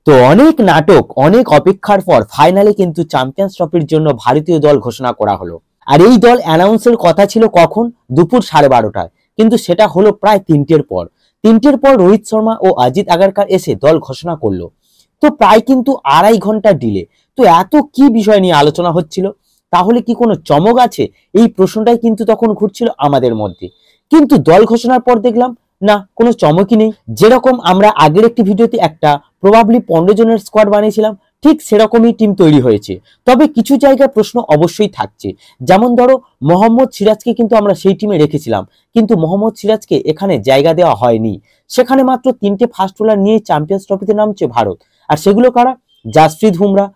তো অনেক নাটক, অনেক অপেক্ষার পর ফাইনালে কিন্তু চ্যাম্পিয়ন্স ট্রফির জন্য ভারতীয় দল ঘোষণা করা হলো। আর এই দল অ্যানাউন্সের কথা ছিল কখন? দুপুর 12:30টায়। কিন্তু সেটা হলো প্রায় 3টের পর। 3টের পর রোহিত শর্মা ও অজিত আগারকার এসে দল ঘোষণা করলো। তো প্রায় কিন্তু 2.5 ঘন্টা ডিলে। তো এত কি বিষয় নিয়ে আলোচনা হচ্ছিল? তাহলে কি কোনো চমক আছে? এই প্রশ্নটাই কিন্তু তখন ঘুরছিল আমাদের মধ্যে। কিন্তু দল ঘোষণার পর দেখলাম না, কোনো চমকই নেই। যেরকম আমরা আগের একটি ভিডিওতে একটা প্রবাবলি 15 জনের স্কোয়াড বানিয়েছিলাম, ঠিক সেরকমই টিম তৈরি হয়েছে। তবে কিছু জায়গায় প্রশ্ন অবশ্যই থাকছে। যেমন ধরো, মোহাম্মদ সিরাজকে কিন্তু আমরা সেই টিমে রেখেছিলাম, কিন্তু মোহাম্মদ সিরাজকে এখানে জায়গা দেওয়া হয়নি। সেখানে মাত্র 3টে ফাস্ট বোলার নিয়ে চ্যাম্পিয়ন্স ট্রফিতে নামছে ভারত। আর সেগুলো কারা? জাসপ্রীত বুমরা,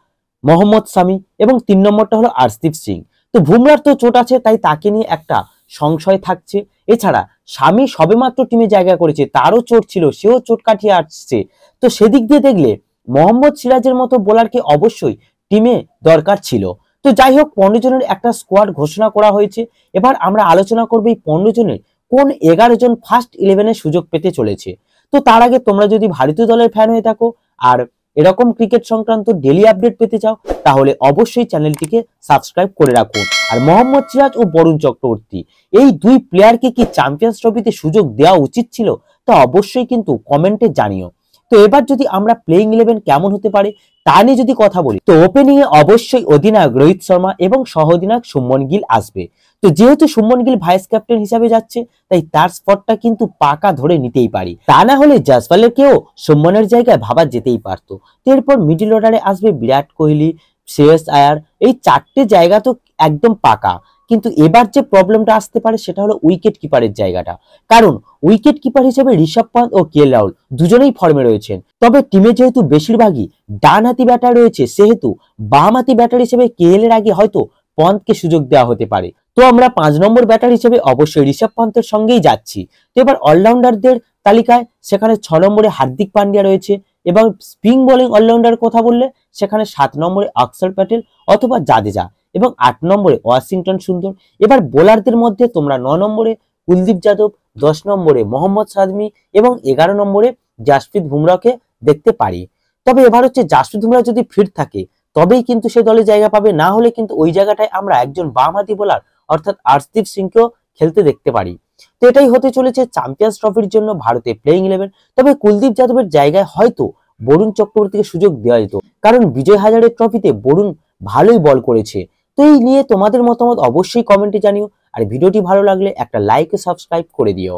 মোহাম্মদ শামি এবং 3 নম্বরটা হলো আর্শদীপ সিং। তো বুমরার তো চোট আছে, তাই তাকে নিয়ে একটা সংশয় থাকছে। এছাড়া শামি সবেমাত্র টিমে জায়গা করেছে, তারও চোট ছিল, সেও চোট কাটিয়ে আসছে। তো সেদিক দিয়ে দেখলে মোহাম্মদ সিরাজের মতো বোলারকে অবশ্যই টিমে দরকার ছিল। তো যাই হোক, 15 জনের একটা স্কোয়াড ঘোষণা করা হয়েছে। এবার আমরা আলোচনা করবো এই 15 জনের কোন 11 জন ফার্স্ট 11-এর সুযোগ পেতে চলেছে। তো তার আগে তোমরা যদি ভারতীয় দলের ফ্যান হয়ে থাকো আর এরকম ক্রিকেট সংক্রান্ত ডেলি আপডেট পেতে চাও, তাহলে অবশ্যই চ্যানেলটিকে সাবস্ক্রাইব করে রাখুন। আর মোহাম্মদ সিরাজ ও বরুণ চক্রবর্তী, এই দুই প্লেয়ারকে কি চ্যাম্পিয়ন্স ট্রফিতে সুযোগ দেওয়া উচিত ছিল? তা অবশ্যই কিন্তু কমেন্টে জানিও। তো এবার যদি আমরা প্লেইং 11 কেমন হতে পারে তা নিয়ে যদি কথা বলি, তো ওপেনিং এ অবশ্যই অধিনায়ক রোহিত শর্মা এবং সহ অধিনায়ক শুভমন গিল আসবে। তো যেহেতু শুভমন গিল ভাইস ক্যাপ্টেন হিসাবে যাচ্ছে, তাই তার স্পটটা কিন্তু পাকা ধরে নিতেই পারি। তা না হলে জয়সওয়ালের কেও শুভমনের জায়গায় ভাবা যেতেই পারতো। তো এরপর মিডল অর্ডারে আসবে বিরাট কোহলি, শ্রেয়স আয়ার। এই 4টে জায়গা তো একদম পাকা। কিন্তু এবার যে প্রবলেমটা আসতে পারে সেটা হলো উইকেট কিপারের জায়গাটা। কারণ উইকেট কিপার হিসেবে ঋষভ পান্ত ও কে এল রাহুল দুজনেই ফর্মে রয়েছেন। তবে টিমে যেহেতু বেশিরভাগই ডানহাতি ব্যাটার রয়েছে, সেহেতু বামহাতি ব্যাটার হিসেবে কে এল এর আগে হয়তো পন্তকে সুযোগ দেওয়া হতে পারে। তো আমরা 5 নম্বর ব্যাটার হিসেবে অবশ্যই ঋষভ পান্তের সঙ্গেই যাচ্ছি। তো এবার অলরাউন্ডারদের তালিকায় সেখানে 6 নম্বরে হার্দিক পান্ডিয়া রয়েছে, এবং স্পিন বোলিং অলরাউন্ডার কথা বললে সেখানে 7 নম্বরে অক্ষর প্যাটেল অথবা জাদেজা, এবং 8 নম্বরে ওয়াশিংটন সুন্দর। এবার বোলারদের মধ্যে তোমরা 9 নম্বরে কুলদীপ যাদব, 10 নম্বরে মোহাম্মদ শামি এবং 11 নম্বরে জাসপ্রীত বুমরাকে দেখতে পারি। তবে এবার হচ্ছে জাসপ্রীত বুমরা যদি ফিট থাকে তবেই কিন্তু সে দলে জায়গা পাবে, না হলে কিন্তু ওই জায়গাটায় আমরা একজন বামহাতি বোলার অর্থাৎ আর্শদীপ সিংকেও খেলতে দেখতে পারি। তো এটাই হতে চলেছে চ্যাম্পিয়ন্স ট্রফির জন্য ভারতে প্লেইং 11। তবে কুলদীপ যাদবের জায়গায় হয়তো বরুণ চক্রবর্তীকে সুযোগ দেওয়া যেত, কারণ বিজয় হাজারে ট্রফিতে বরুণ ভালোই বল করেছে। তো এই নিয়ে তোমাদের মতামত অবশ্যই কমেন্টে জানিও। আর ভিডিওটি ভালো লাগলে একটা লাইক ও সাবস্ক্রাইব করে দিও।